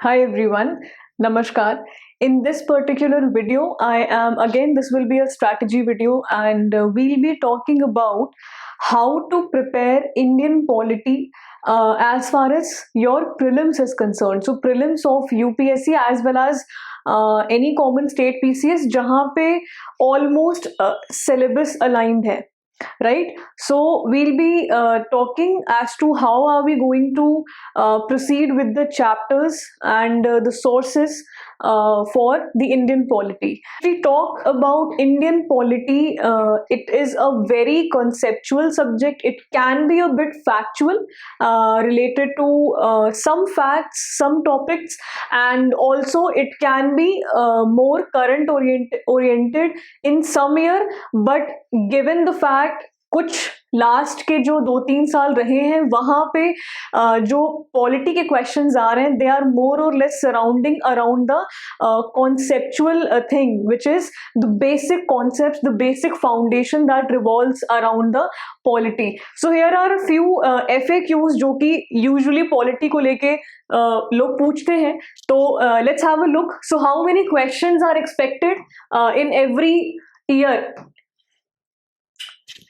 Hi everyone, Namaskar. In this particular video, this will be a strategy video and we'll be talking about how to prepare Indian polity as far as your prelims is concerned. So prelims of UPSC as well as any common state PCS जहाँ पे almost syllabus aligned है. Right, so we'll be talking as to how are we going to proceed with the chapters and the sources for the Indian polity. We talk about Indian polity, it is a very conceptual subject. It can be a bit factual, related to some facts, some topics, and also it can be more current oriented in some year, but given the fact कुछ last के जो 2-3 साल रहे हैं वहां पे जो polity के क्वेश्चंस आ रहे हैं दे आर मोर और less surrounding around the conceptual thing which is the basic concepts, the basic foundation that revolves around the polity. So here are few FAQs जो कि यूजुअली पॉलिटी को लेके लोग पूछते हैं. तो let's have a look. So how many questions are expected in every year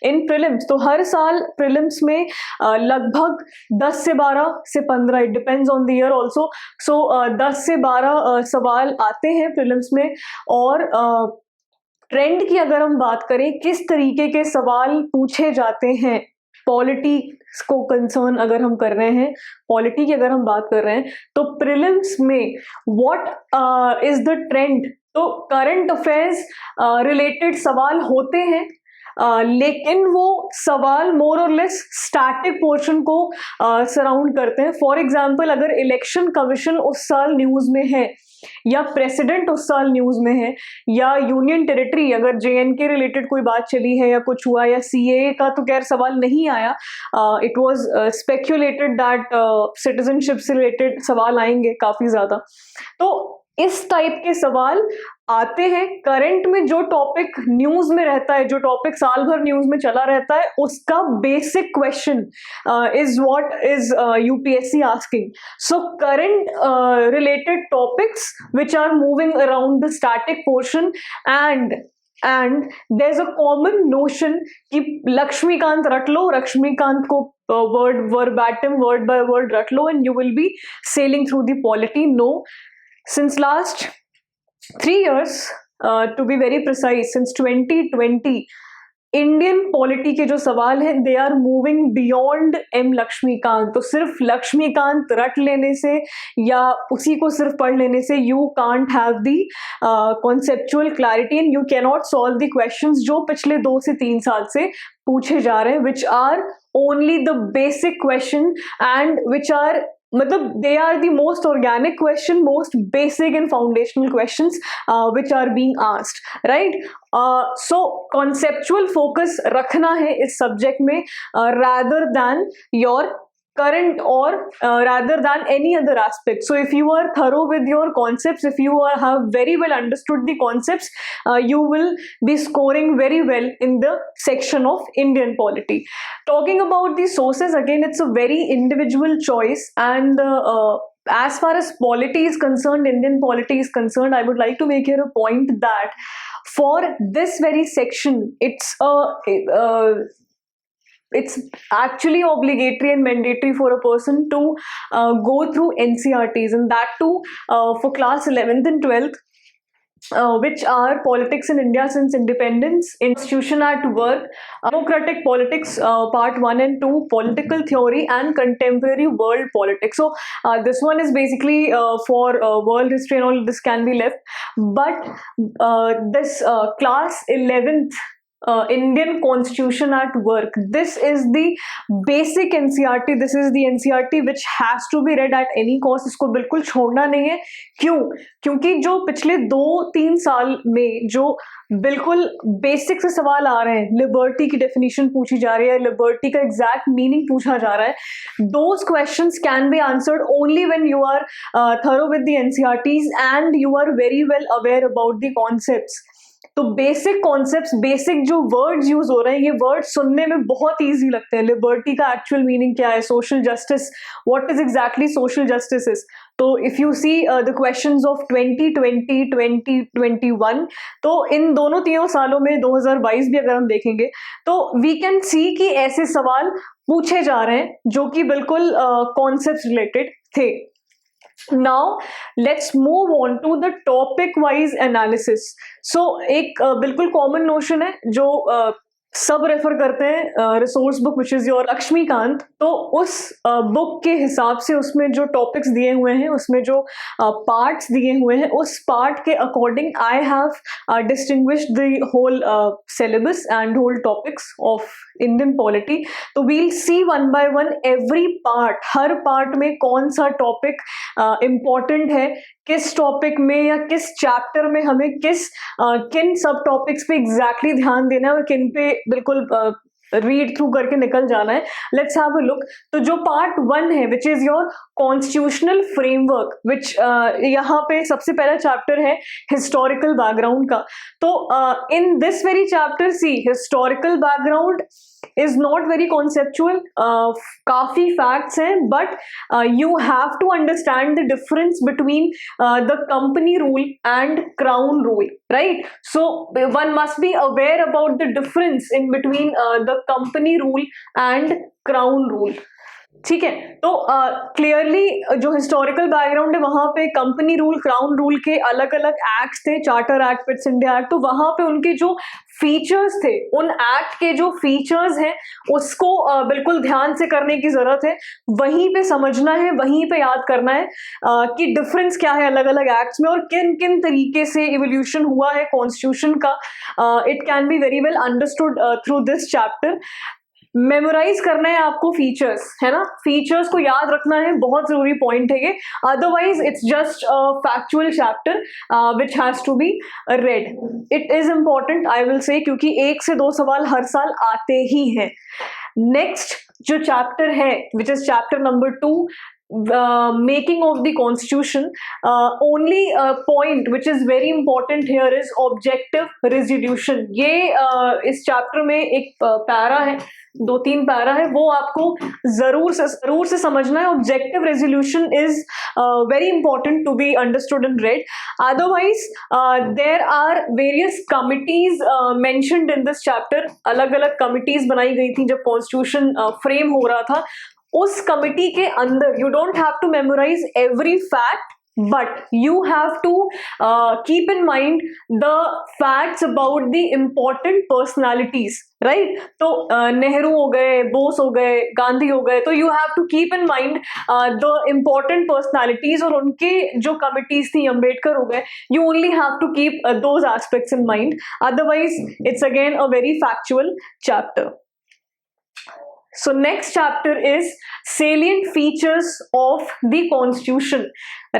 in prelims? तो हर साल प्रीलिम्स में लगभग 10 से 12 से 15, it depends on the year also. So 10 से 12 सवाल आते हैं प्रीलिम्स में. और ट्रेंड की अगर हम बात करें किस तरीके के सवाल पूछे जाते हैं पॉलिटी को कंसर्न अगर हम कर रहे हैं, पॉलिटी की अगर हम बात कर रहे हैं, तो प्रीलिम्स में व्हाट इज द ट्रेंड? तो करंट अफेयर्स रिलेटेड सवाल होते हैं, लेकिन वो सवाल मोर और लेस स्टैटिक पोर्शन को सराउंड करते हैं. फॉर एग्जाम्पल अगर इलेक्शन कमीशन उस साल न्यूज में है, या प्रेसिडेंट उस साल न्यूज में है, या यूनियन टेरिटरी अगर JNK रिलेटेड कोई बात चली है या कुछ हुआ, या CAA का तो खैर सवाल नहीं आया, it was speculated that citizenship से रिलेटेड सवाल आएंगे काफी ज्यादा. तो इस टाइप के सवाल आते हैं. करंट में जो टॉपिक न्यूज में रहता है, जो टॉपिक साल भर न्यूज में चला रहता है, उसका basic question is what is UPSC asking. So current related topics which are moving around the static portion and there's a common notion कि लक्ष्मीकांत रट लो, लक्ष्मीकांत को word verbatim, word by word रट लो and you will be sailing through the polity. No, since last 3 years, to be very precise, since 2020, Indian polity के जो सवाल हैं they are moving beyond M Laxmikanth. तो सिर्फ लक्ष्मीकांत रट लेने से या उसी को सिर्फ पढ़ लेने से you can't have the conceptual clarity and you cannot solve the questions जो पिछले 2 से 3 साल से पूछे जा रहे हैं, which are only the basic question and which are मतलब they are the most organic question, most basic and foundational questions which are being asked, right? So conceptual focus रखना है इस subject में rather than your current or rather than any other aspect. So if you are thorough with your concepts, if you have very well understood the concepts, you will be scoring very well in the section of Indian polity. Talking about the sources, again it's a very individual choice, and as far as polity is concerned, Indian polity is concerned, I would like to make here a point that for this very section it's actually obligatory and mandatory for a person to go through NCERTs, and that too for class 11th and 12th, which are politics in India since independence, institution at work, democratic politics part 1 and 2, political theory and contemporary world politics. So this one is basically for world history and all this can be left, but this class 11th Indian Constitution at work, this is the basic NCERT, this is the NCERT which has to be read at any cost. इसको बिल्कुल छोड़ना नहीं है. क्यों? क्योंकि जो पिछले 2-3 साल में जो बिल्कुल बेसिक से सवाल आ रहे हैं, लिबर्टी की डेफिनेशन पूछी जा रही है, लिबर्टी का एग्जैक्ट मीनिंग पूछा जा रहा है, those questions can be answered only when you are thorough with the NCERTs and you are very well aware about the concepts. तो बेसिक कॉन्सेप्ट्स, बेसिक जो वर्ड्स यूज हो रहे हैं, ये वर्ड सुनने में बहुत ईजी लगते हैं. लिबर्टी का एक्चुअल मीनिंग क्या है, social justice, what is exactly social justice is. तो if you see the questions of 2020, 2021, तो इन दोनों तीनों सालों में 2022 भी अगर हम देखेंगे तो वी कैन सी कि ऐसे सवाल पूछे जा रहे हैं जो कि बिल्कुल कॉन्सेप्ट रिलेटेड थे. Now let's move on to the topic wise analysis. So एक बिल्कुल कॉमन नोशन है जो सब रेफर करते हैं, resource book which is your Laxmikanth. तो उस बुक के हिसाब से उसमें जो टॉपिक्स दिए हुए हैं, उसमें जो पार्ट्स दिए हुए हैं, उस पार्ट के according I have distinguished the whole syllabus and whole topics of Indian polity. तो we'll see one by one every part, हर पार्ट में कौन सा टॉपिक इम्पॉर्टेंट है, किस टॉपिक में या किस चैप्टर में हमें किन सब टॉपिक्स पे एग्जैक्टली ध्यान देना है और किन पे बिल्कुल रीड थ्रू करके निकल जाना है. Let's have a look. तो जो पार्ट 1 है which is your constitutional framework, which यहाँ पे सबसे पहला चैप्टर है हिस्टोरिकल बैकग्राउंड का. तो in this very chapter see historical background is not very conceptual, काफी facts हैं, but you have to understand the difference between the company rule and crown rule, right? So one must be aware about the difference in between the company rule and crown rule. ठीक है. तो clearly जो historical background है वहां पे company rule, crown rule के अलग अलग एक्ट्स थे, charter act, Pitt's India act. तो वहां पे उनके जो फीचर्स थे, उन एक्ट के जो फीचर्स हैं उसको बिल्कुल ध्यान से करने की जरूरत है. वहीं पे समझना है, वहीं पे याद करना है कि डिफरेंस क्या है अलग अलग एक्ट्स में और किन किन तरीके से इवोल्यूशन हुआ है कॉन्स्टिट्यूशन का. It can be very well understood through this chapter. Memorise करना है आपको फीचर्स, है ना, फीचर्स को याद रखना है, बहुत जरूरी पॉइंट है ये. Otherwise it's just a factual chapter which has to be read. It is important I will say, क्योंकि 1 से 2 सवाल हर साल आते ही हैं. नेक्स्ट जो चैप्टर है which is chapter number 2, making of the constitution, only point which is very important here is objective resolution. ये इस चैप्टर में एक पैरा है, 2-3 पैरा है, वो आपको जरूर से समझना है. Objective resolution is very important to be understood and read. Otherwise there are various committees mentioned in this chapter. अलग अलग कमिटीज बनाई गई थी जब कॉन्स्टिट्यूशन फ्रेम हो रहा था. उस कमिटी के अंदर you don't have to memorise every fact, but you have to keep in mind the facts about the important personalities, right? तो नेहरू हो गए, बोस हो गए, गांधी हो गए, तो you have to keep in mind the important personalities. और उनके जो कमिटीज थी, अंबेडकर हो गए, you only have to keep those aspects in mind. Otherwise it's again a very factual chapter. So next chapter is salient features of the constitution,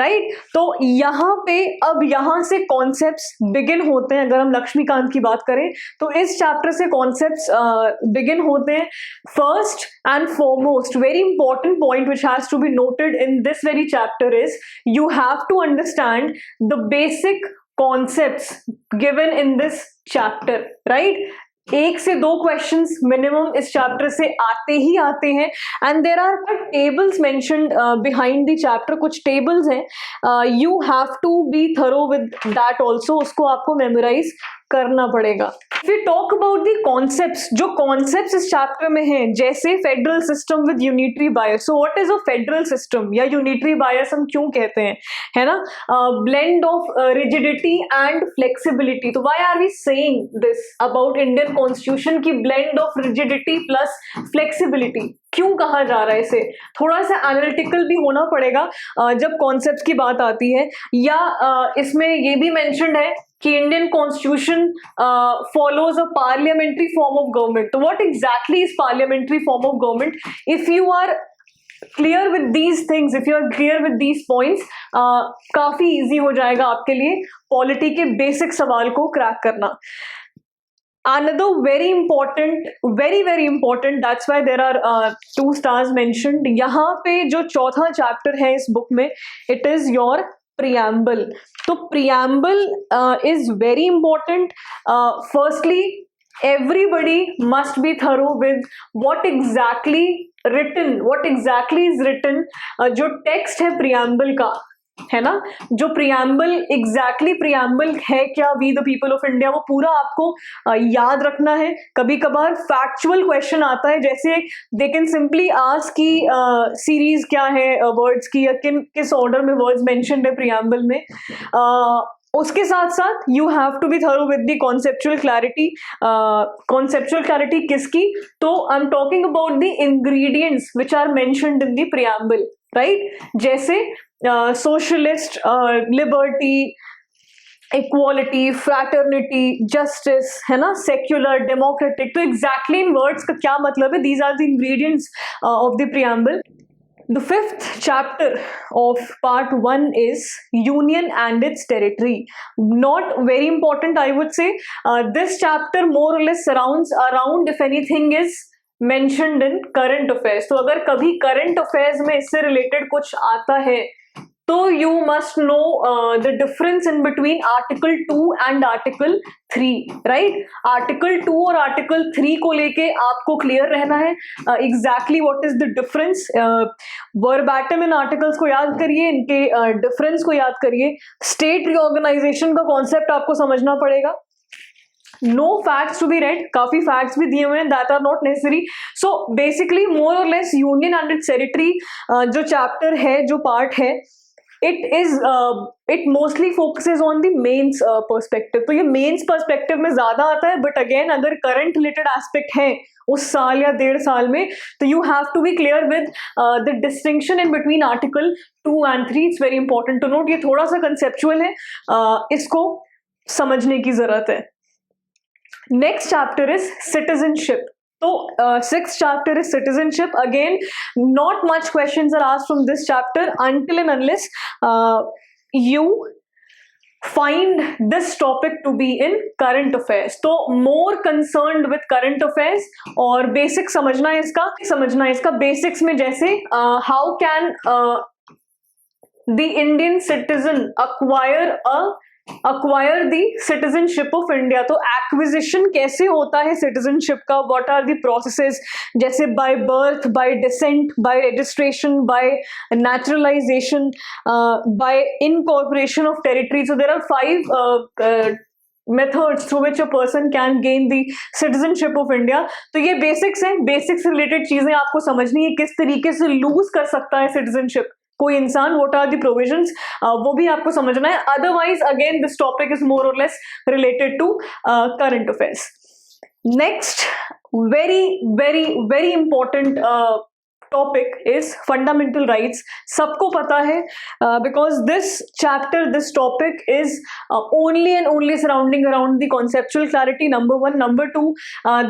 right? तो यहाँ पे अब यहाँ से कॉन्सेप्ट्स बिगिन होते हैं. अगर हम लक्ष्मीकांत की बात करें तो इस चैप्टर से कॉन्सेप्ट्स बिगिन होते हैं. First and foremost very important point which has to be noted in this very chapter is you have to understand the basic concepts given in this chapter, right? 1 से 2 questions minimum इस chapter से आते ही आते हैं. And there are tables mentioned behind the chapter. कुछ tables हैं, you have to be thorough with that also. उसको आपको मेमोराइज करना पड़ेगा. If you talk about the concepts, जो कॉन्सेप्ट्स इस चैप्टर में हैं, जैसे federal system with unitary bias. So what is a federal system या यूनिटरी बायस हम क्यों कहते हैं, है ना? Blend of rigidity and flexibility. तो why are we saying this about Indian constitution की blend of rigidity plus flexibility? क्यों कहा जा रहा है इसे? थोड़ा सा एनालिटिकल भी होना पड़ेगा जब कॉन्सेप्ट्स की बात आती है. या इसमें ये भी मेंशन्ड है कि Indian constitution follows a parliamentary form of government. तो what exactly is parliamentary form of government? If you are clear with these things, if you are clear with these points, काफी इजी हो जाएगा आपके लिए polity के basic सवाल को crack करना. Another very important, that's why there are 2 stars mentioned. यहाँ पे जो चौथा चैप्टर है इस बुक में, it is your प्रियम्बल। तो preamble is very important. Firstly everybody must be thorough with what exactly is written। जो टेक्स्ट है प्रियम्बल का, है ना, जो प्रियम्बल प्रियम्बल है क्या, we the people of India, वो पूरा आपको याद रखना है। कभी कभार फैक्चुअल क्वेश्चन आता है, जैसे दे कैन सिंपली आस्क की सीरीज क्या है वर्ड्स की, या किस ऑर्डर में वर्ड्स मेंशन्ड है प्रियम्बल में। उसके साथ साथ you have to be thorough with the conceptual clarity. Conceptual clarity किसकी? तो I am talking about the ingredients which are mentioned in the preamble, right. जैसे socialist, liberty, equality, fraternity, justice, है ना, सेक्युलर, डेमोक्रेटिक। तो exactly इन words का क्या मतलब है? These are the ingredients of the preamble. The fifth chapter of part 1 is Union and its territory. Not very important, I would say. This chapter more or less surrounds around, if anything is mentioned in current affairs. तो अगर कभी current affairs में इससे related कुछ आता है, तो you must know the difference in between Article 2 and Article 3, right? Article 2 और Article 3 को लेके आपको clear रहना है exactly what is the difference। verbatim in articles को याद करिए, इनके difference को याद करिए। state reorganization का concept आपको समझना पड़ेगा। No facts to be read, काफी facts भी दिए हुए हैं, that are not necessary। So basically more or less union and its territory जो chapter है, जो part है, it mostly focuses on the mains perspective। तो ये mains perspective में ज्यादा आता है, but again अगर current related aspect है उस साल या 1.5 साल में, तो you have to be clear with the distinction in between article 2 and 3। it's very important to note। ये थोड़ा सा conceptual है, इसको समझने की जरूरत है। Next chapter is citizenship। तो sixth chapter is citizenship। Again, not much questions are asked from this chapter until and unless you find this topic to be in current affairs। तो more concerned with current affairs और basic समझना है इसका basics में, जैसे how can the Indian citizen acquire the citizenship of India। तो acquisition कैसे होता है citizenship का, what are the processes, जैसे by birth, by descent, by registration, by naturalization, by incorporation of territory। so there are 5 methods through which a person can gain the citizenship of India। तो ये basics हैं, basics related चीजें आपको समझनी है, किस तरीके से lose कर सकता है citizenship कोई इंसान, what are the provisions, वो भी आपको समझना है। otherwise again this topic is more or less related to current affairs। next very important topic is fundamental rights। सबको पता है because this topic is only and only surrounding around the conceptual clarity, number 1। number 2,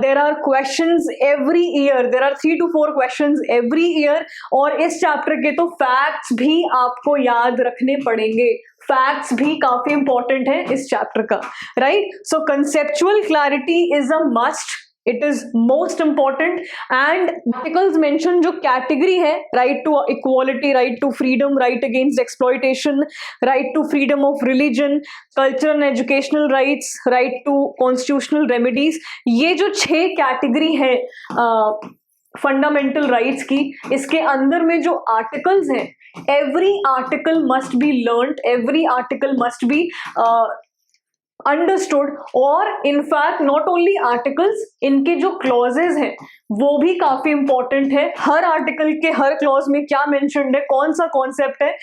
there are questions every year, there are 3 to 4 questions every year, और इस chapter के तो facts भी आपको याद रखने पड़ेंगे। फैक्ट्स भी काफी इंपॉर्टेंट है इस चैप्टर का, right. So conceptual clarity is a must, it is most important. And articles mention जो कैटेगरी है, right to equality, right to freedom, right against exploitation, right to freedom of religion, cultural and educational rights, right to constitutional remedies, ये जो 6 category है fundamental rights की, इसके अंदर में जो आर्टिकल्स हैं, every article must be learnt, every article must be understood। और इनफैक्ट नॉट ओनली आर्टिकल्स, इनके जो क्लॉजेज हैं वो भी काफी इंपॉर्टेंट है। हर आर्टिकल के हर क्लॉज में क्या मेंशन्ड है, कौन सा कॉन्सेप्ट है।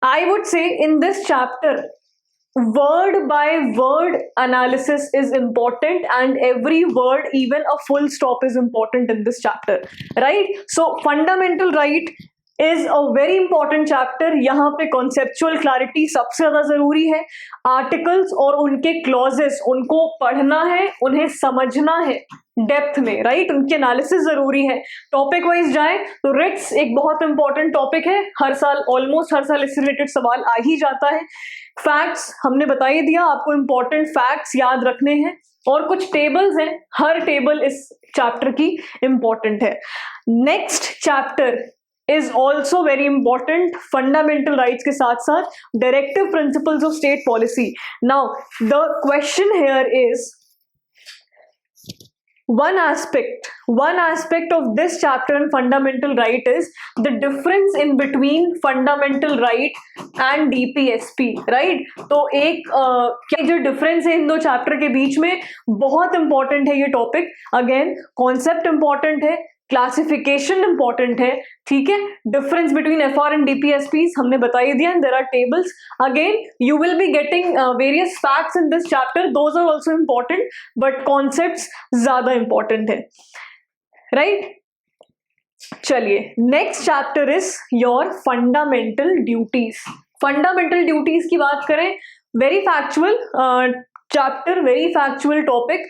आई वुड से इन this chapter word by word analysis is important, and every word, even a full stop, is important in this chapter, right? So fundamental right is a very important chapter। यहाँ पे conceptual clarity सबसे ज्यादा जरूरी है। Articles और उनके clauses, उनको पढ़ना है, उन्हें समझना है डेप्थ में, राइट। उनके एनालिसिस जरूरी है। टॉपिक वाइज जाए तो रिट्स एक बहुत इंपॉर्टेंट टॉपिक है, हर साल, ऑलमोस्ट हर साल इससे रिलेटेड सवाल आ ही जाता है। फैक्ट्स हमने बता ही दिया, आपको इंपॉर्टेंट फैक्ट्स याद रखने हैं, और कुछ टेबल्स हैं, हर टेबल इस चैप्टर की इंपॉर्टेंट है। Next chapter is also very important. Fundamental rights के साथ साथ directive principles of state policy. Now the question here is one aspect of this chapter on fundamental right is the difference in between fundamental right and DPSP, right? तो एक क्या जो difference है इन दो chapter के बीच में, बहुत important है ये topic. Again concept important है, क्लासिफिकेशन इंपॉर्टेंट है, ठीक है. Difference between FR and DPSPs हमने बता ही दिया. And there are tables. Again you will be getting various facts in this chapter. Those are also important but concepts ज्यादा important है, राइट? चलिए, next chapter is your fundamental duties. Fundamental duties की बात करें, very factual chapter, very factual topic,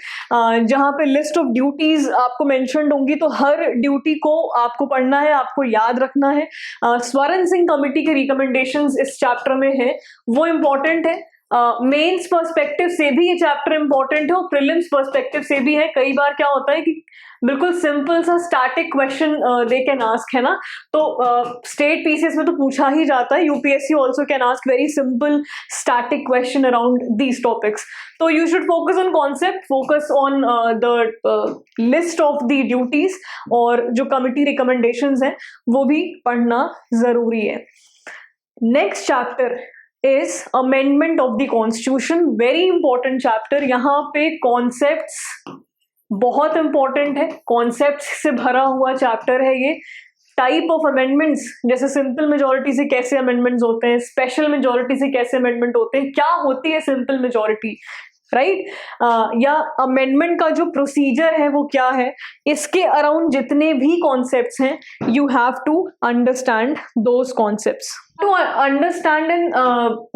जहां पे list of duties आपको mentioned होंगी. तो हर ड्यूटी को आपको पढ़ना है, आपको याद रखना है. स्वर्ण सिंह कमेटी के रिकमेंडेशंस इस चैप्टर में है, वो इम्पोर्टेंट है. मेंस पर्सपेक्टिव से भी ये चैप्टर इंपॉर्टेंट है और प्रीलिम्स पर्सपेक्टिव से भी है. कई बार क्या होता है कि बिल्कुल सिंपल सा static question they can ask, है ना. तो स्टेट पीसीएस में तो पूछा ही जाता है. UPSC also can ask very simple static question around these topics. तो you should focus on concept, focus on the list of the duties, और जो कमिटी रिकमेंडेशंस हैं वो भी पढ़ना जरूरी है. Next chapter is amendment of the constitution. Very important chapter. यहाँ पे कॉन्सेप्ट्स बहुत इंपॉर्टेंट है, कॉन्सेप्ट्स से भरा हुआ चैप्टर है ये. टाइप ऑफ अमेंडमेंट्स, जैसे सिंपल मेजोरिटी से कैसे अमेंडमेंट्स होते हैं, स्पेशल मेजोरिटी से कैसे अमेंडमेंट होते हैं, क्या होती है सिंपल मेजोरिटी, राइट? या अमेंडमेंट का जो प्रोसीजर है वो क्या है, इसके अराउंड जितने भी कॉन्सेप्ट्स हैं, you have to understand those concepts. To understand and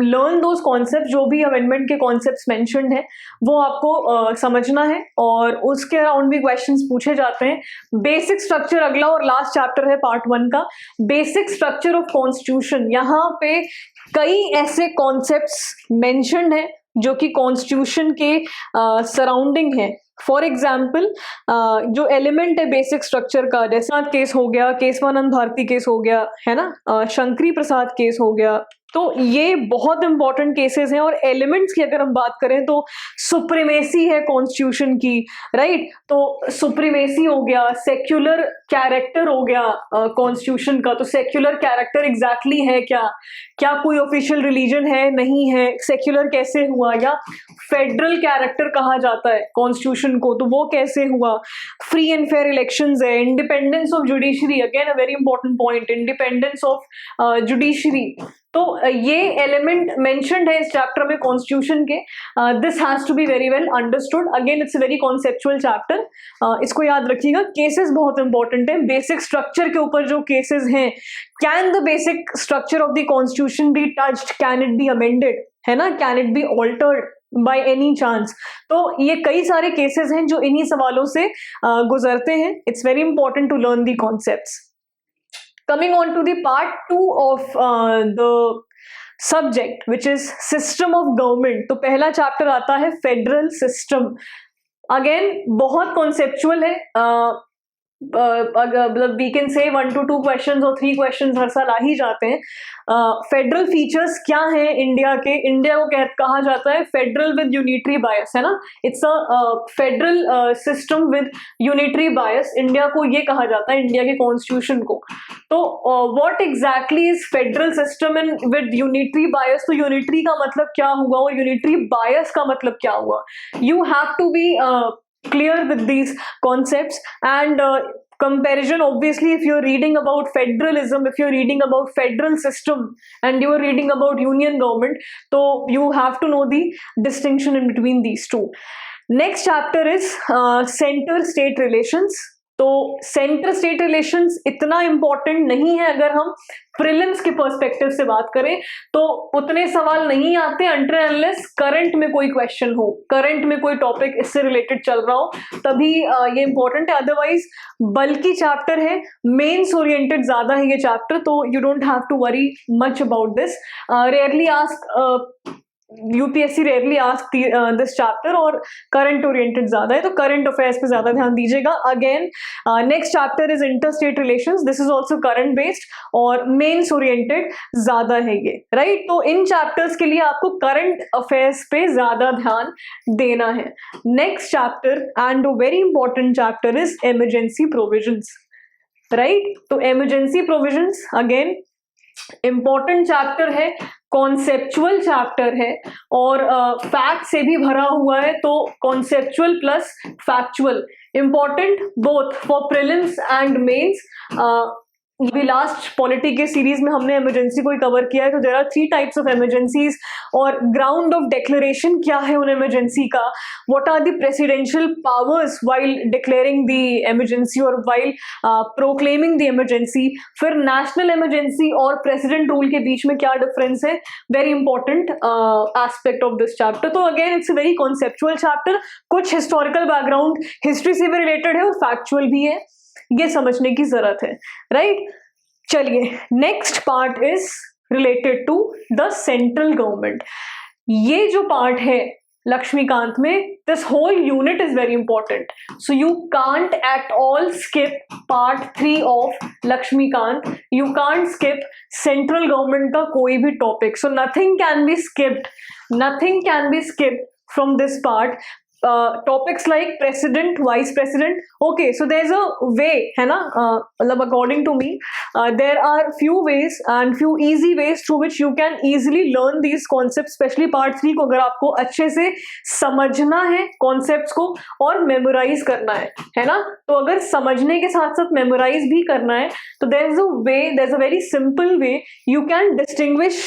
learn those concept, जो भी अमेंडमेंट के कॉन्सेप्ट्स मेंशन्ड हैं वो आपको समझना है, और उसके अराउंड भी क्वेश्चंस पूछे जाते हैं. बेसिक स्ट्रक्चर अगला और लास्ट चैप्टर है पार्ट 1 का. Basic structure of constitution. यहाँ पे कई ऐसे कॉन्सेप्ट्स मेंशन्ड हैं जो कि कॉन्स्टिट्यूशन के सराउंडिंग है. फॉर एग्जाम्पल जो एलिमेंट है बेसिक स्ट्रक्चर का, जैसा केस हो गया, केशवानंद भारती केस हो गया, है ना, शंकरी प्रसाद केस हो गया. तो ये बहुत इंपॉर्टेंट केसेस हैं. और एलिमेंट्स की अगर हम बात करें तो सुप्रीमेसी है कॉन्स्टिट्यूशन की, राइट? तो सुप्रीमेसी हो गया, सेक्युलर कैरेक्टर हो गया कॉन्स्टिट्यूशन का. तो सेक्युलर कैरेक्टर एग्जैक्टली है क्या, क्या कोई ऑफिशियल रिलीजन है, नहीं है, सेक्युलर कैसे हुआ, या फेडरल कैरेक्टर कहा जाता है कॉन्स्टिट्यूशन को, तो वो कैसे हुआ. फ्री एंड फेयर इलेक्शंस है, independence of judiciary, again a very important point, independence of judiciary. तो ये एलिमेंट मेंशन्ड है इस चैप्टर में कॉन्स्टिट्यूशन के. This has to be very well understood. Again it's a very conceptual chapter, इसको याद रखिएगा. केसेस बहुत इंपॉर्टेंट है. बेसिक स्ट्रक्चर के ऊपर जो केसेस हैं, can the basic structure of the constitution be touched, can it be amended, है ना, can it be altered by any chance. तो ये कई सारे केसेस हैं जो इन्हीं सवालों से गुजरते हैं. It's very important to learn the concepts. Coming on to the part 2 of the subject, which is system of government. तो पहला चैप्टर आता है फेडरल सिस्टम. अगेन बहुत कॉन्सेप्चुअल है. मतलब we can say 1 to 2 questions और 3 क्वेश्चंस हर साल आ ही जाते हैं. फेडरल फीचर्स क्या हैं इंडिया के. इंडिया को कहा जाता है फेडरल विद यूनिटरी बायस, है ना. It's a federal system with unitary bias. India को ये कहा जाता है, इंडिया के कॉन्स्टिट्यूशन को. तो what exactly is federal system in with unitary बायस. तो यूनिटरी का मतलब क्या हुआ और यूनिटरी बायस का मतलब क्या हुआ. You have to be clear with these concepts. And comparison, obviously, if you're reading about federalism, if you're reading about federal system and you're reading about union government, so you have to know the distinction in between these two. Next chapter is center state relations. तो centre state relations इतना important नहीं है. अगर हम prelims के perspective से बात करें तो उतने सवाल नहीं आते अनटिल अनलेस करंट में कोई क्वेश्चन हो, करंट में कोई टॉपिक इससे रिलेटेड चल रहा हो, तभी ये इंपॉर्टेंट है. अदरवाइज बल्कि चैप्टर है, मेंस ओरिएंटेड ज्यादा है ये चैप्टर, तो you don't have to worry much about this. Rarely ask UPSC rarely ask this chapter और करंट ओरिएंटेड ज्यादा है, तो करंट अफेयर्स पे ज्यादा ध्यान दीजिएगा. Again next chapter is inter state relations. This is also current based और mains oriented ज्यादा है ये, राइट. तो इन चैप्टर्स के लिए आपको करंट अफेयर्स पे ज्यादा ध्यान देना है. Next chapter and very important chapter is emergency provisions, right. तो emergency provisions again important chapter है, कॉन्सेप्चुअल चैप्टर है और फैक्ट से भी भरा हुआ है. तो conceptual plus factual important both for prelims and mains. अभी लास्ट पॉलिटी के सीरीज में हमने इमरजेंसी को ही कवर किया है. तो there are 3 types of emergencies और ग्राउंड ऑफ डिक्लेरेशन क्या है उन इमरजेंसी का, what are the presidential powers while declaring the emergency और व्हाइल प्रोक्लेमिंग द इमरजेंसी. फिर नेशनल इमरजेंसी और प्रेसिडेंट रूल के बीच में क्या डिफरेंस है, very important aspect of this chapter. तो again it's a very conceptual chapter. कुछ हिस्टोरिकल बैकग्राउंड हिस्ट्री से भी रिलेटेड है और फैक्चुअल भी है, ये समझने की जरूरत है, राइट. चलिए next part is related to the central government. ये जो पार्ट है लक्ष्मीकांत में, this whole unit is very important. So you can't at all skip part 3 of Laxmikanth. You can't skip central government का कोई भी topic. So nothing can be skipped, nothing can be skipped from this part. Topics like president, vice president, okay, so there's a way है ना, मतलब according to me there are few ways and few easy ways through which you can easily learn these concepts, especially part 3 को अगर आपको अच्छे से समझना है concepts को और memorize करना है ना. तो अगर समझने के साथ साथ memorize भी करना है तो there's a way, there's a very simple way you can distinguish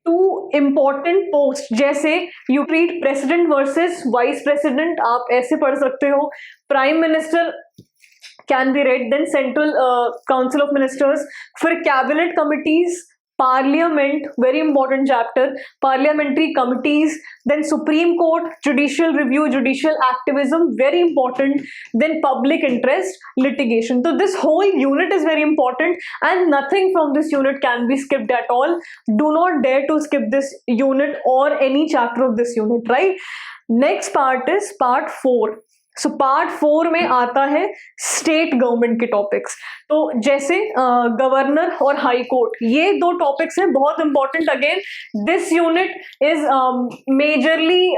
two important post. जैसे you treat president versus vice president, आप ऐसे पढ़ सकते हो. Prime minister can be read, then central council of ministers, फिर cabinet committees, parliament, very important chapter, parliamentary committees, then supreme court, judicial review, judicial activism, very important, then public interest litigation. तो this whole unit is very important and nothing from this unit can be skipped at all. Do not dare to skip this unit और any chapter of this unit, right. Next part is part 4. So part 4 में आता है state government के topics. तो जैसे governor और high court, ये 2 topics हैं बहुत important. Again this unit is majorly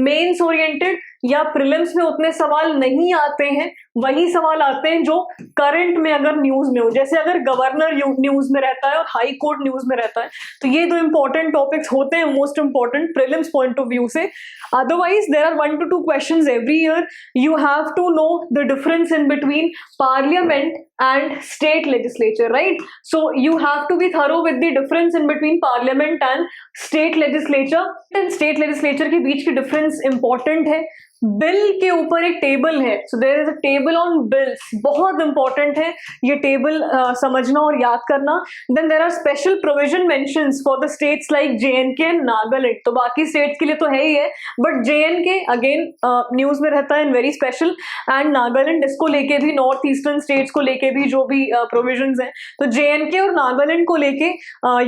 mains oriented या प्रीलिम्स में उतने सवाल नहीं आते हैं, वही सवाल आते हैं जो करंट में अगर न्यूज में हो. जैसे अगर गवर्नर न्यूज में रहता है और हाई कोर्ट न्यूज में रहता है तो ये 2 इंपॉर्टेंट टॉपिक्स होते हैं most important prelims point of view से. Otherwise there are 1 to 2 questions every year. You have to know the difference in between parliament and state legislature, right. So you have to be thorough with the difference in between parliament and state legislature. And state legislature के बीच की difference important है. Bill के ऊपर एक table है, so there is a table on bills, बहुत important है ये टेबल समझना और याद करना. Then there are special provision mentions for the states like J and K and Nagaland. तो बाकी स्टेट्स के लिए तो है ही है, बट जेएनके अगेन न्यूज में रहता है and very special, and Nagaland इसको लेके भी, नॉर्थ ईस्टर्न स्टेट्स को लेके भी जो भी प्रोविजंस हैं, तो जेएनके और नागालैंड को लेके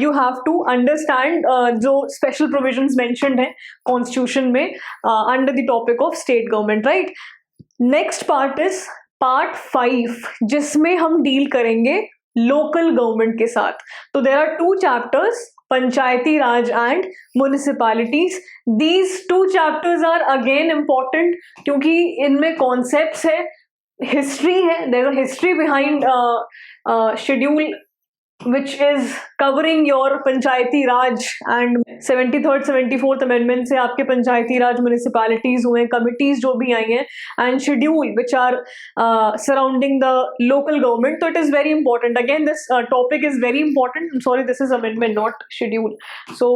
यू हैव टू अंडरस्टैंड जो स्पेशल प्रोविजंस मेंशन्ड है कॉन्स्टिट्यूशन में under the topic of state government, right. Next part is part 5 जिसमें हम डील करेंगे लोकल गवर्नमेंट के साथ. तो there are 2 chapters, Panchayati Raj and municipalities. These 2 chapters are again important क्योंकि इनमें कॉन्सेप्ट्स है, हिस्ट्री है, there is a history behind schedule which is covering your Panchayati Raj and 73rd 74th amendment से आपके पंचायती राज म्युनिसिपैलिटीज हुए, कमिटीज जो भी आई हैं, and schedule which are surrounding the local government. तो it is very important. Again this topic is very important. I'm sorry, this is amendment not schedule. So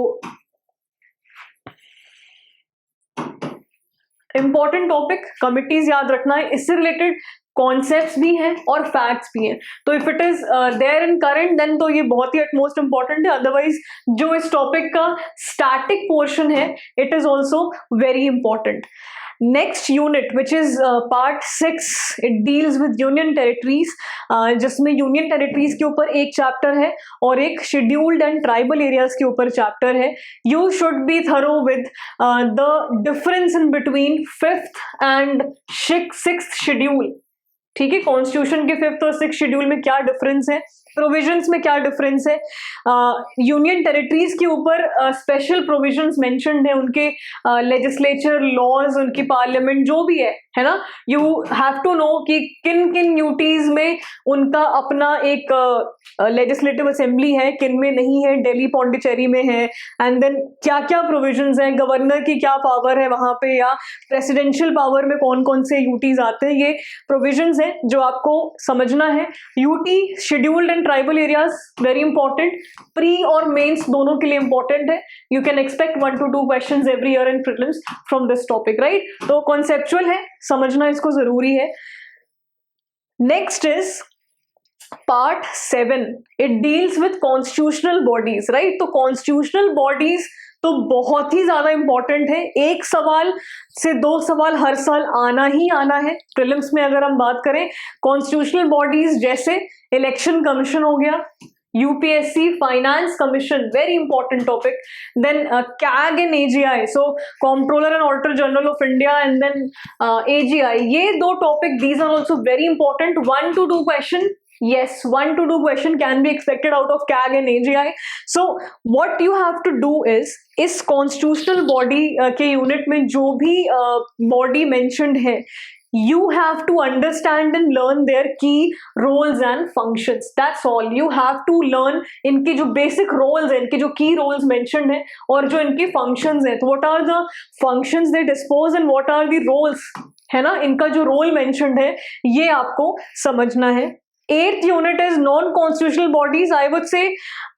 important topic, committees याद रखना है. इससे related concepts भी हैं और facts भी हैं. तो if it is there in current then तो ये बहुत ही मोस्ट इंपॉर्टेंट है. अदरवाइज जो इस टॉपिक का स्टैटिक पोर्शन है it is also very important. Next unit which is part 6, it deals with union territories, जिसमें यूनियन टेरिटरीज के ऊपर एक चैप्टर है और एक शेड्यूल्ड एंड ट्राइबल एरियाज के ऊपर चैप्टर है. You should be thorough with the difference in between 5th and 6th schedule. ठीक है, कॉन्स्टिट्यूशन के 5th और 6th शेड्यूल में क्या डिफरेंस है, प्रोविजंस में क्या डिफरेंस है. यूनियन टेरिटरीज के ऊपर स्पेशल प्रोविजंस मेंशन्ड है, उनके लेजिस्लेचर, लॉज, उनकी पार्लियामेंट जो भी है ना. यू हैव टू नो कि किन किन यूटीज में उनका अपना एक लेजिस्लेटिव असेंबली है, किन में नहीं है, दिल्ली पौंडीचेरी में है. एंड देन क्या क्या प्रोविजंस हैं, गवर्नर की क्या पावर है वहां पे, या प्रेसिडेंशियल पावर में कौन कौन से यूटीज आते हैं. ये प्रोविजंस हैं जो आपको समझना है. UT, scheduled and tribal areas very important, pre और मेंस दोनों के लिए इंपॉर्टेंट है. You can expect 1 to 2 questions every year in prelims from this topic, right. तो कॉन्सेप्चुअल है, समझना इसको जरूरी है. Next is part 7, it deals with constitutional bodies, right. तो कॉन्स्टिट्यूशनल बॉडीज तो बहुत ही ज्यादा इंपॉर्टेंट है. 1 सवाल से 2 सवाल हर साल आना ही आना है प्रीलिम्स में. अगर हम बात करें कॉन्स्टिट्यूशनल बॉडीज, जैसे इलेक्शन कमीशन हो गया, UPSC, finance commission, very important topic. Then CAG and AGI, so controller and auditor general of India, and then AGI. ये 2 topic, these are also very important. 1 to 2 question, yes, 1 to 2 question can be expected out of CAG and AGI. So what you have to do is, इस constitutional body के unit में जो भी body mentioned है, you have to understand and learn their key roles and functions. That's all. You have to learn इनके जो basic roles हैं, इनके जो key roles mentioned हैं और जो इनके functions हैं. तो what are the functions they dispose and what are the roles, है ना. इनका जो role mentioned है ये आपको समझना है. 8th unit is non-constitutional bodies. I would say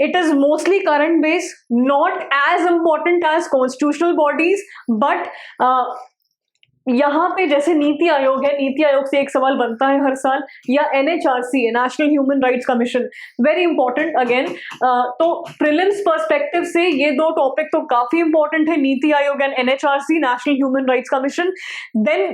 it is mostly current based, not as important as constitutional bodies, but यहाँ पे जैसे नीति आयोग है, नीति आयोग से एक सवाल बनता है हर साल, या NHRC है, national human rights commission, very important again. तो प्रीलिम्स पर्सपेक्टिव से ये 2 टॉपिक तो काफी इंपॉर्टेंट है, नीति आयोग and NHRC, national human rights commission. Then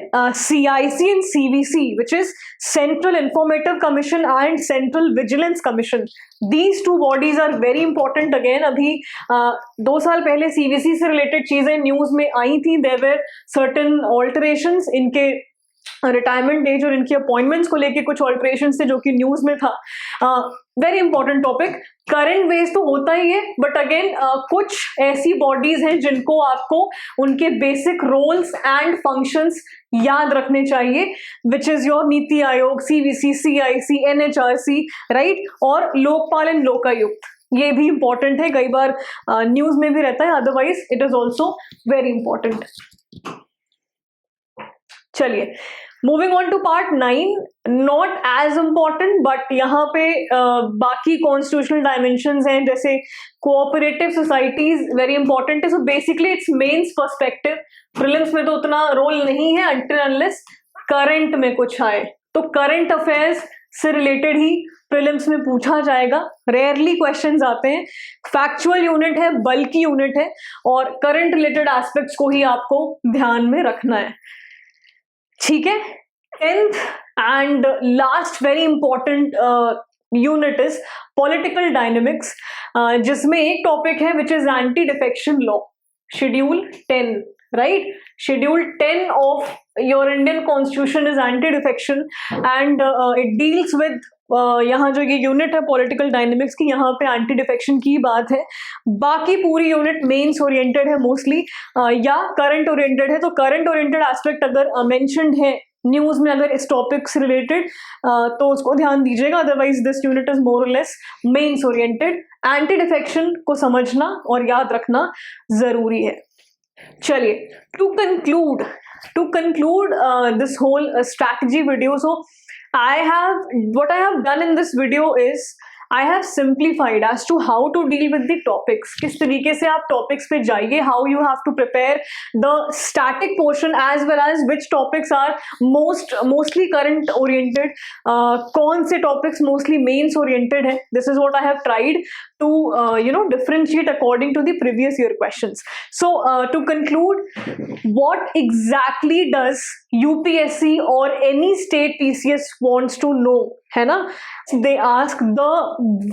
CIC and CVC, which is central informative commission and central vigilance commission. These 2 bodies are very important again. अभी 2 साल पहले CVC से रिलेटेड चीजें न्यूज में आई थी. There were certain alterations, इनके retirement age और इनकी अपॉइंटमेंट्स को लेके कुछ ऑल्ट्रेशंस थे जो कि न्यूज में था. Very important topic. Current base तो होता ही है, बट अगेन कुछ ऐसी बॉडीज हैं जिनको आपको उनके बेसिक रोल्स एंड फंक्शंस याद रखने चाहिए, विच is your NITI Aayog, CVC, CIC, NHRC, right. और लोकपाल एंड लोकायुक्त, ये भी इंपॉर्टेंट है, कई बार न्यूज में भी रहता है, otherwise it is also very important. चलिए, moving on to part 9, not as important, but यहाँ पे बाकी कॉन्स्टिट्यूशनल डायमेंशंस हैं, जैसे कोऑपरेटिव सोसाइटीज वेरी इंपॉर्टेंट है. So basically it's mains perspective. Prelims में तो उतना रोल नहीं है अनटिल अनलेस करंट में कुछ आए. तो करंट अफेयर्स से रिलेटेड ही प्रीलिम्स में पूछा जाएगा, रेयरली क्वेश्चंस आते हैं. फैक्चुअल यूनिट है, बल्कि यूनिट है, और करंट रिलेटेड एस्पेक्ट्स को ही आपको ध्यान में रखना है. ठीक है. 10th and last very important unit is political dynamics, जिसमें एक टॉपिक है which is anti defection law, schedule 10, right. Schedule 10 of your Indian constitution is anti defection and it deals with, यहाँ जो ये यूनिट है पॉलिटिकल डायनेमिक्स की, यहाँ पे एंटी डिफेक्शन की बात है. बाकी पूरी यूनिट मेंस ओरिएंटेड है मोस्टली, या करंट ओरिएंटेड है. तो करंट ओरिएंटेड एस्पेक्ट अगर मेंशन्ड है न्यूज में अगर इस टॉपिक से रिलेटेड, तो उसको ध्यान दीजिएगा. Otherwise this unit is more और less mains oriented. Anti defection को समझना और याद रखना जरूरी है. चलिए, to conclude this whole strategy video, so what I have done in this video is I have simplified as to how to deal with the topics, किस तरीके से आप टॉपिक्स पे जाइए, how you have to prepare the static portion as well as which topics are mostly current oriented, कौन से topics mostly mains oriented है. This is what I have tried to differentiate according to the previous year questions. So to conclude, what exactly does UPSC or any state PCS wants to know, है ना? They ask the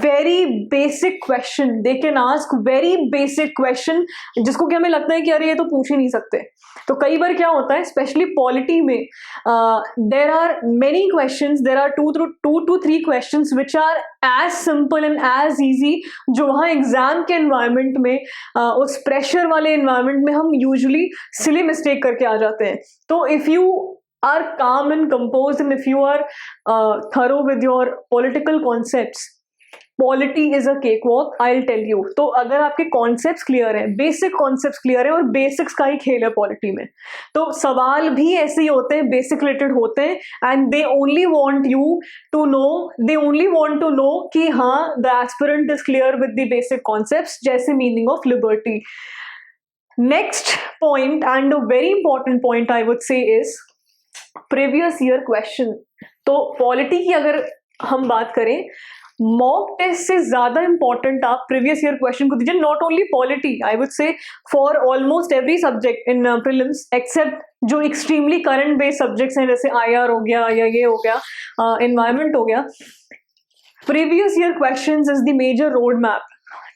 very basic question. They can ask very basic question जिसको कि हमें लगता है कि अरे ये तो पूछ ही नहीं सकते. तो कई बार क्या होता है, स्पेशली पॉलिटी में, there are many questions, there are two two three questions which are as simple and as easy, जो वहाँ एग्जाम के एनवायरनमेंट में, उस प्रेशर वाले एनवायरनमेंट में हम यूजुअली सिली मिस्टेक करके आ जाते हैं. तो if you are calm and composed and if you are thorough with your political concepts, polity is a cake walk, I will tell you. तो अगर आपके कॉन्सेप्ट्स क्लियर हैं, बेसिक कॉन्सेप्ट्स क्लियर है, और बेसिक्स का ही खेल है पॉलिटी में, तो सवाल भी ऐसे ही होते हैं, बेसिक रिलेटेड होते हैं, and they only want you to know, they only want to know कि हाँ the aspirant is clear with the basic concepts, जैसे meaning of liberty. Next point and a very important point I would say is previous year question. तो polity की अगर हम बात करें, mock test से ज्यादा इंपॉर्टेंट आप प्रीवियस ईयर क्वेश्चन को दीजिए. Not only polity, I would say for almost every subject in prelims, except जो एक्सट्रीमली करंट बेस्ड सब्जेक्ट्स हैं, जैसे IR हो गया या ये हो गया, एनवायरमेंट हो गया. Previous year questions is the major road map.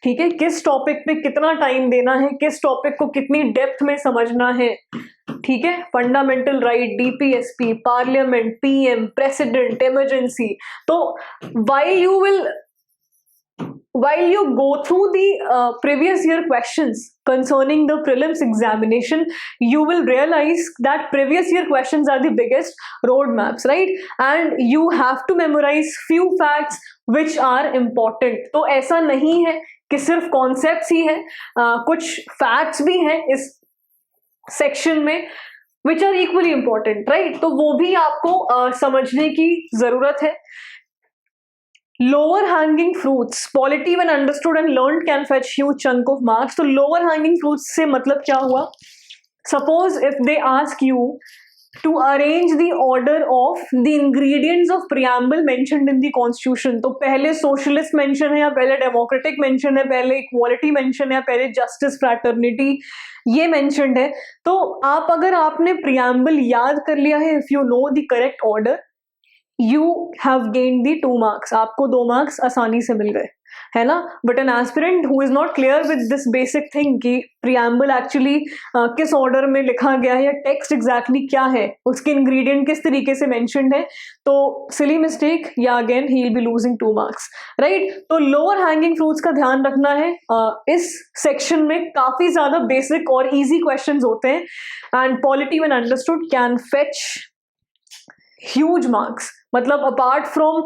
ठीक है, किस टॉपिक पे कितना टाइम देना है, किस टॉपिक को कितनी डेप्थ में समझना है. ठीक है, fundamental right, DPSP, parliament, PM, president, emergency. तो while you go through the previous year questions concerning the prelims examination, you will realize that previous year questions are the biggest roadmaps, right? And you have to memorize few facts which are important. तो ऐसा नहीं है कि सिर्फ concepts ही हैं, कुछ facts भी हैं इस सेक्शन में which are equally important, right? तो वो भी आपको समझने की जरूरत है. Lower hanging fruits, polity when understood and learned can fetch huge chunk of marks. तो लोअर हैंगिंग फ्रूट्स से मतलब क्या हुआ? Suppose if they ask you to arrange the order of the ingredients of preamble mentioned in the constitution, तो पहले socialist mention है या पहले democratic mention है, पहले equality mention है या पहले justice fraternity ये mentioned है. तो आप अगर आपने preamble याद कर लिया है, if you know the correct order, you have gained the 2 marks. आपको 2 marks आसानी से मिल गए, है ना. But an aspirant who is not clear with this basic thing कि प्रियम्बल एक्चुअली किस ऑर्डर में लिखा गया है या टेक्स्ट एग्जैक्टली क्या है, उसके इंग्रेडिएंट किस तरीके से मेंशन्ड है, तो सिली मिस्टेक, या again he will be losing 2 marks, right. तो लोअर हैंगिंग फ्रूट्स का ध्यान रखना है. इस सेक्शन में काफी ज्यादा बेसिक और इजी क्वेश्चंस होते हैं, and polity when understood can fetch huge marks. मतलब apart from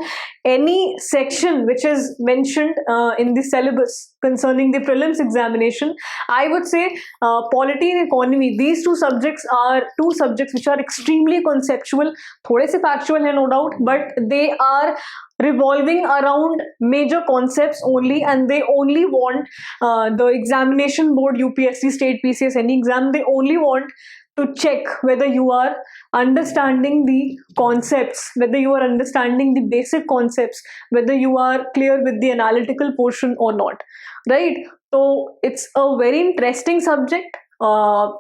any section which is mentioned in the syllabus concerning the prelims examination, I would say polity and economy, these two subjects are two subjects which are extremely conceptual. थोड़े से factual है no doubt, but they are revolving around major concepts only, and they only want the examination board, UPSC, state PCS, any exam, they only want to check whether you are understanding the concepts, whether you are understanding the basic concepts, whether you are clear with the analytical portion or not, right? So it's a very interesting subject.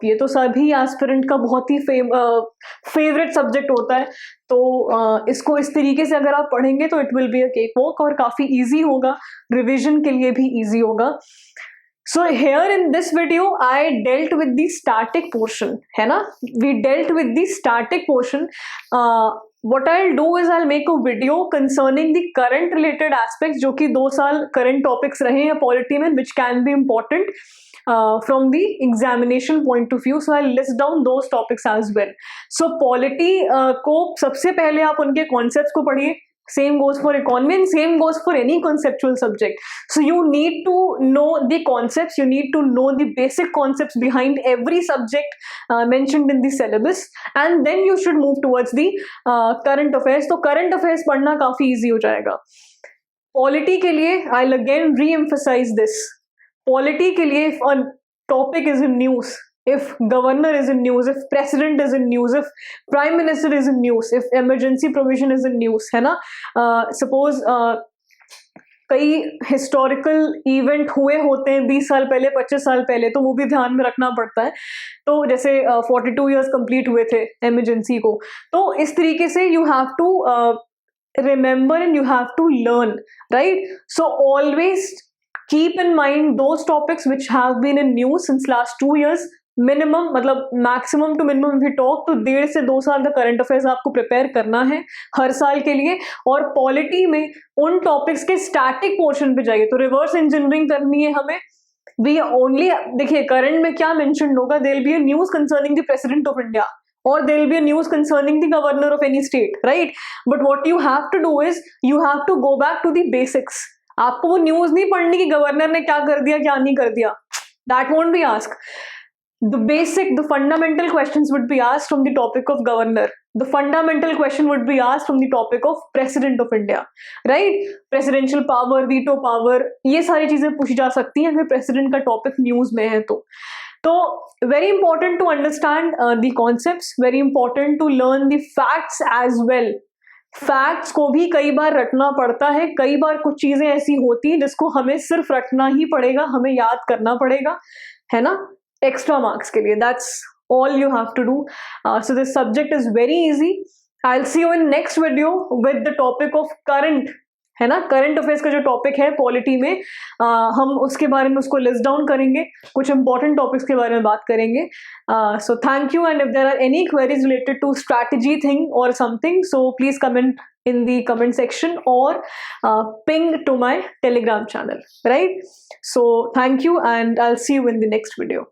ये तो सभी aspirant का बहुत ही favourite subject होता है. तो इसको इस तरीके से अगर आप पढ़ेंगे तो it will be a cake walk, और काफी इजी होगा, रिविजन के लिए भी इजी होगा. So here in this video I dealt with the static portion, है ना, we dealt with the static portion. What I'll do is I'll make a video concerning the current related aspects, जो कि 2 साल current topics रहे हैं polity में, which can be important from the examination point of view. So I'll list down those topics as well. So polity को सबसे पहले आप उनके concepts को पढ़िए. Same goes for economy and same goes for any conceptual subject. So you need to know the concepts, you need to know the basic concepts behind every subject mentioned in the syllabus, and then you should move towards the current affairs. तो current affairs पढ़ना काफी easy हो जाएगा. Polity के लिए I again री emphasise this, polity के लिए if a topic is in news, if governor is in news, if president is in news, if prime minister is in news, if emergency provision is in news, है ना, suppose कई historical event हुए होते हैं 20 साल पहले, 25 साल पहले, तो वो भी ध्यान में रखना पड़ता है। तो जैसे 42 ईयर्स कंप्लीट हुए थे इमरजेंसी को, तो इस तरीके से you have to remember and you have to learn, right? So always keep in mind those topics which have been in news since last 2 years minimum, मतलब maximum to minimum if you talk, तो 1.5 से 2 साल का current affairs आपको prepare करना है हर साल के लिए। और पॉलिटी में उन टॉपिक्स के स्टैटिक पोर्शन पे जाइए, तो रिवर्स इंजीनियरिंग करनी है हमें। वी ओनली, देखिए करंट में क्या मेंशन होगा, there will be a news concerning the president of India or there will be a news concerning the governor of any state, right? But what you have to do is you have to go back to the basics. आपको वो news नहीं पढ़नी कि governor ने क्या कर दिया क्या नहीं कर दिया, that won't be asked. The fundamental questions would be asked from the topic of governor. The fundamental question would be asked from the topic of president of India, right? Presidential power, veto power, ये सारी चीजें पूछी जा सकती हैं अगर president का topic news में है तो very important to understand the concepts, very important to learn the facts as well. Facts को भी कई बार रटना पड़ता है, कई बार कुछ चीजें ऐसी होती हैं जिसको हमें सिर्फ रटना ही पड़ेगा, हमें याद करना पड़ेगा, है ना, एक्स्ट्रा मार्क्स के लिए। That's all you have to do. So this subject is very easy. I will see you in next video with the topic of current, है ना, करंट अफेयर्स का जो टॉपिक है पॉलिटी में, हम उसके बारे में उसको लिस्ट डाउन करेंगे, कुछ इंपॉर्टेंट टॉपिक्स के बारे में बात करेंगे। So thank you, and if there are any queries related to strategy thing और something, so please comment in the comment section or ping to my Telegram channel, right? So thank you, and I'll see you in the next video.